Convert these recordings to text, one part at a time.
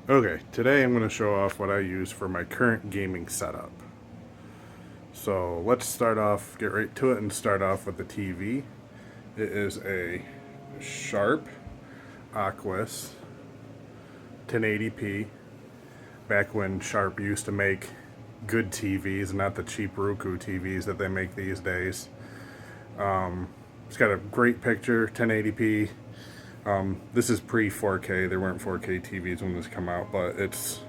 Okay, today I'm going to show off what I use for my current gaming setup. So let's get right to it and start off with the TV. It is a Sharp Aquos 1080p. Back when Sharp used to make good TVs, not the cheap Roku TVs that they make these days. It's got a great picture, 1080p. This is pre-4K. There weren't 4K TVs when this came out, but it's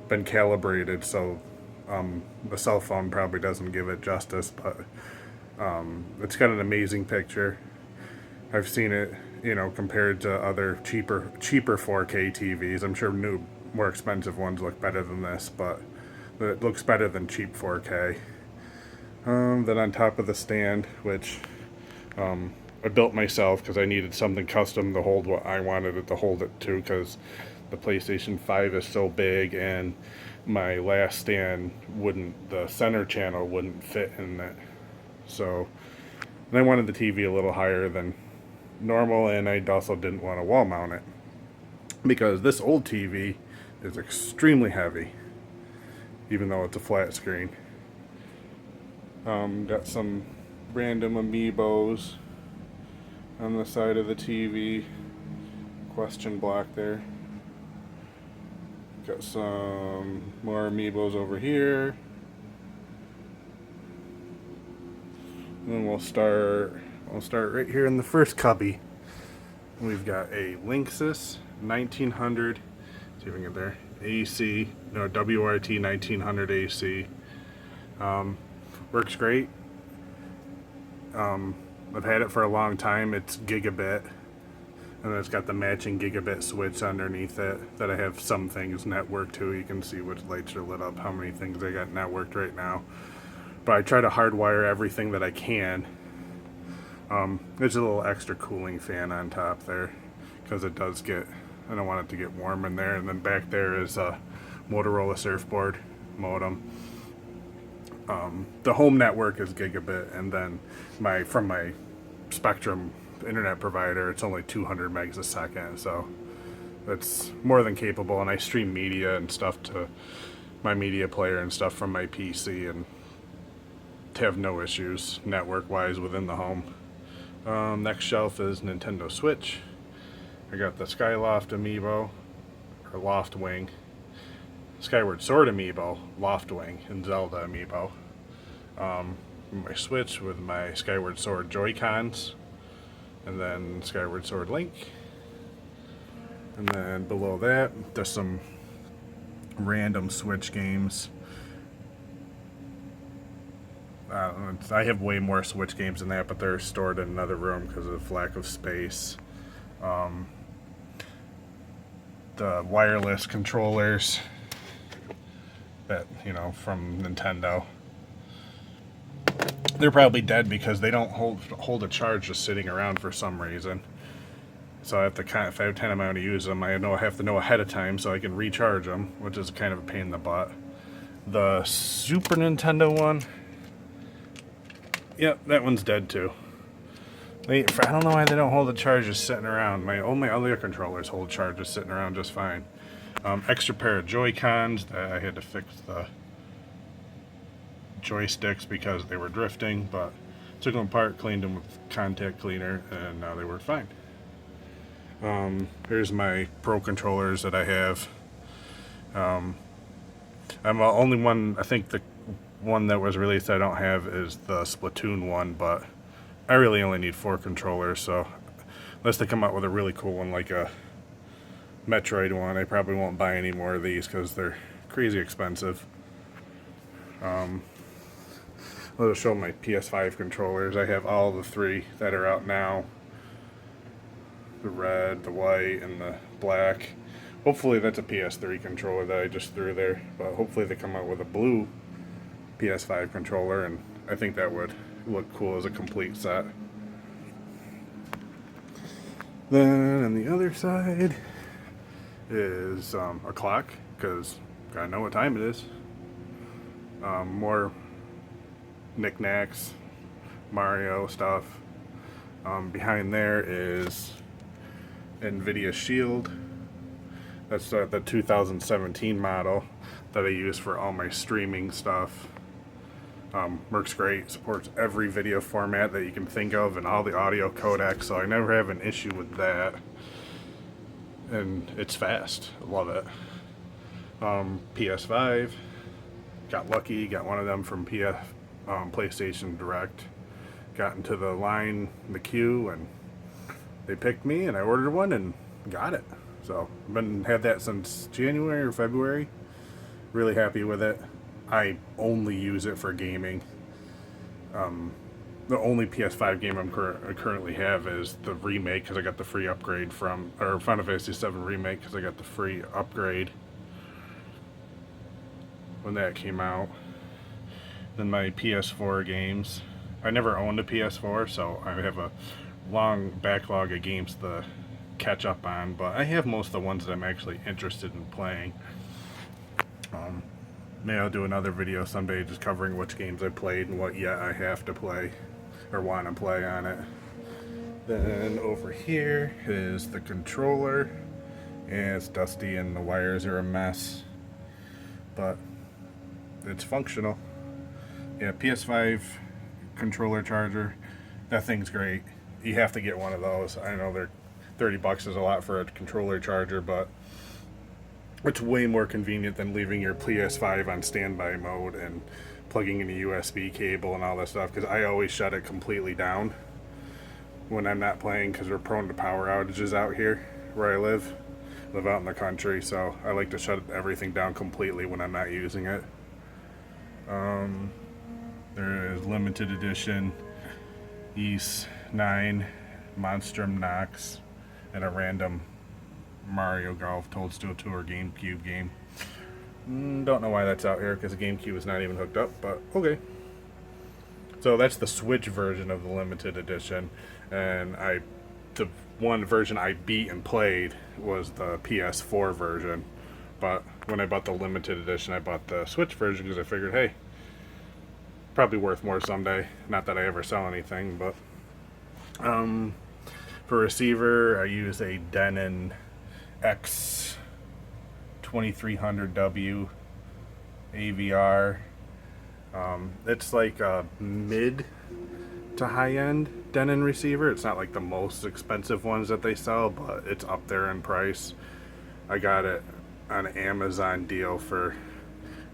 been calibrated, so the cell phone probably doesn't give it justice, but it's got an amazing picture. I've seen it, compared to other cheaper 4K TVs. I'm sure new, more expensive ones look better than this, but it looks better than cheap 4K. Then on top of the stand, which I built myself because I needed something custom to hold what I wanted it to hold it to, because the PlayStation 5 is so big and my last stand the center channel wouldn't fit in it. So, and I wanted the TV a little higher than normal, and I also didn't want to wall mount it because this old TV is extremely heavy, even though it's a flat screen. Got some random amiibos on the side of the TV. Question block there. Got some more amiibos over here. And then we'll start right here in the first cubby. We've got a Linksys 1900, see if we can get there, AC, no, WRT 1900 AC. Works great. I've had it for a long time. It's gigabit, and then it's got the matching gigabit switch underneath it that I have some things networked to. You can see which lights are lit up, how many things I got networked right now. But I try to hardwire everything that I can. There's a little extra cooling fan on top there because I don't want it to get warm in there. And then back there is a Motorola Surfboard modem. The home network is gigabit, and then from my Spectrum internet provider, it's only 200 megs a second, so that's more than capable. And I stream media and stuff to my media player and stuff from my PC, and have no issues network-wise within the home. Next shelf is Nintendo Switch. I got the Skyloft Amiibo, or Loft Wing, Skyward Sword Amiibo, Loft Wing, and Zelda Amiibo. My Switch with my Skyward Sword Joy-Cons, and then Skyward Sword Link. And then below that, there's some random Switch games. I have way more Switch games than that, but they're stored in another room because of lack of space. The wireless controllers that, from Nintendo. They're probably dead because they don't hold a charge just sitting around for some reason. So I have to if I have time to use them, I have to know ahead of time so I can recharge them, which is kind of a pain in the butt. The Super Nintendo one, yep, that one's dead too. I don't know why they don't hold the charges sitting around. All my other controllers hold charges sitting around just fine. Extra pair of Joy-Cons that I had to fix the joysticks because they were drifting, but took them apart, cleaned them with contact cleaner, and now they work fine. Here's my Pro controllers that I have. I'm the only one, I think the one that was released I don't have is the Splatoon one, but I really only need 4 controllers, so unless they come out with a really cool one like a Metroid one, I probably won't buy any more of these because they're crazy expensive. I'll show my Ps5 controllers. I have all the 3 that are out now. The red, the white, and the black. Hopefully that's a PS3 controller that I just threw there, but hopefully they come out with a blue Ps5 controller, and I think that would look cool as a complete set. Then on the other side is a clock, because gotta know what time it is. More knickknacks, Mario stuff. Behind there is Nvidia Shield. That's the 2017 model that I use for all my streaming stuff. Works great, supports every video format that you can think of and all the audio codecs, so I never have an issue with that. And it's fast. I love it. PS5, got lucky, got one of them from PlayStation Direct. Got into the line, the queue, and they picked me, and I ordered one and got it. So I've had that since January or February. Really happy with it. I only use it for gaming. The only PS5 game I currently have is the remake, because I got the free upgrade from, or Final Fantasy 7 remake, because I got the free upgrade when that came out. Then my PS4 games. I never owned a PS4, so I have a long backlog of games to catch up on, but I have most of the ones that I'm actually interested in playing. Maybe I'll do another video someday just covering which games I played and what yet I have to play or want to play on it. Then over here is the controller, and it's dusty and the wires are a mess, but it's functional. Yeah, Ps5 Controller Charger, that thing's great. You have to get one of those. I know they're $30 is a lot for a controller charger, but it's way more convenient than leaving your PS5 on standby mode and plugging in a USB cable and all that stuff, because I always shut it completely down when I'm not playing, because we're prone to power outages out here where I live out in the country, so I like to shut everything down completely when I'm not using it. There is limited edition Ps9 Monstrum Nox and a random Mario Golf Toadstool Tour GameCube game. Don't know why that's out here, because the GameCube is not even hooked up, but okay. So that's the Switch version of the limited edition, and the one version I beat and played was the PS4 version, but when I bought the limited edition, I bought the Switch version because I figured, hey, probably worth more someday. Not that I ever sell anything, but for receiver, I use a Denon X2300W AVR. It's like a mid to high-end Denon receiver. It's not like the most expensive ones that they sell, but it's up there in price. I got it on an Amazon deal for,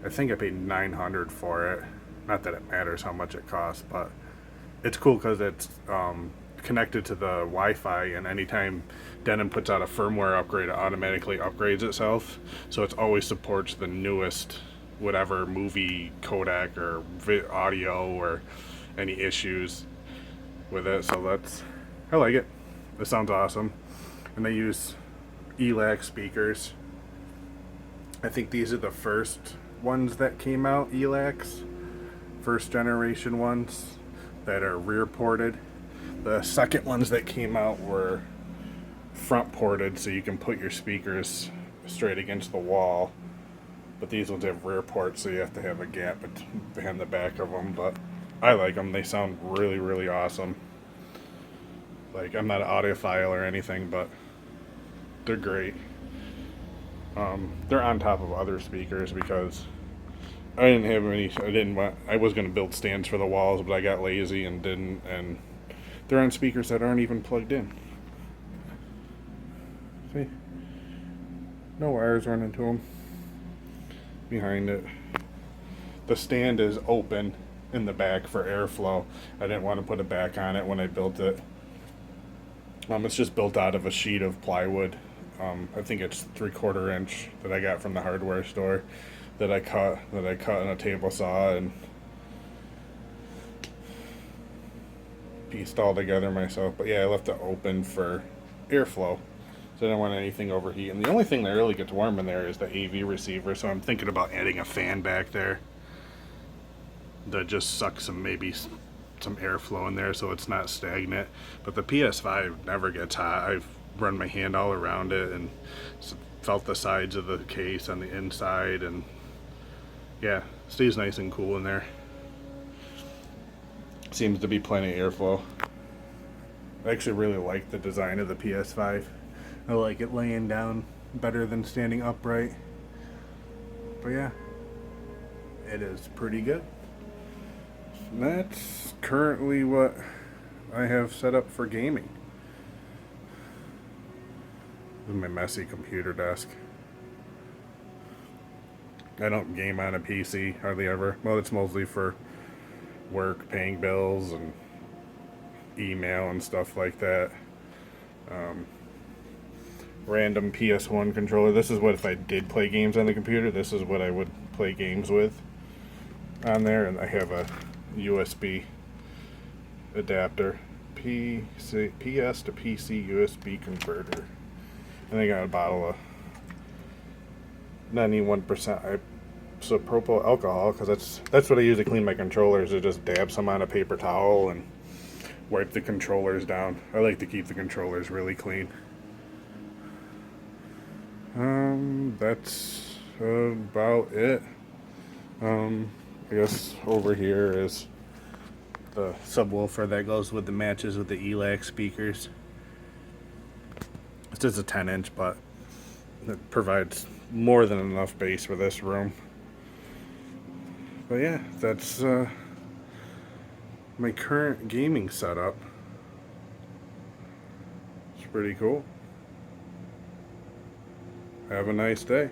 I think I paid $900 for it. Not that it matters how much it costs, but it's cool because it's connected to the Wi-Fi, and anytime Denon puts out a firmware upgrade, it automatically upgrades itself, so it always supports the newest whatever movie codec or audio or any issues with it. So I like it. It sounds awesome. And they use Elac speakers. I think these are the first ones that came out, Elacs, first generation ones that are rear ported. The second ones that came out were front ported, so you can put your speakers straight against the wall, but these ones have rear ports, so you have to have a gap behind the back of them. But I like them. They sound really, really awesome. Like, I'm not an audiophile or anything, but they're great. They're on top of other speakers because I didn't have any. I was going to build stands for the walls, but I got lazy and didn't. And they're on speakers that aren't even plugged in. See, no wires running to them behind it. The stand is open in the back for airflow. I didn't want to put a back on it when I built it. It's just built out of a sheet of plywood. I think it's 3/4 inch that I got from the hardware store that I cut in a table saw and pieced all together myself. But yeah, I left it open for airflow, so I didn't want anything overheat. And the only thing that really gets warm in there is the AV receiver, so I'm thinking about adding a fan back there that just sucks maybe some airflow in there so it's not stagnant. But the PS5 never gets hot. I've run my hand all around it and felt the sides of the case on the inside, and yeah, stays nice and cool in there. Seems to be plenty of airflow. I actually really like the design of the PS5. I like it laying down better than standing upright. But yeah, it is pretty good. And that's currently what I have set up for gaming. This is my messy computer desk. I don't game on a PC hardly ever. Well, it's mostly for work, paying bills, and email and stuff like that. Random PS1 controller. This is what, if I did play games on the computer, this is what I would play games with on there. And I have a USB adapter, PS to PC USB converter. And I got a bottle of 91% isopropyl alcohol, because that's what I use to clean my controllers. I just dab some on a paper towel and wipe the controllers down. I like to keep the controllers really clean. That's about it. I guess over here is the subwoofer that goes with the matches with the Elac speakers. It's just a 10-inch, but it provides more than enough bass for this room. But yeah, that's my current gaming setup. It's pretty cool. Have a nice day.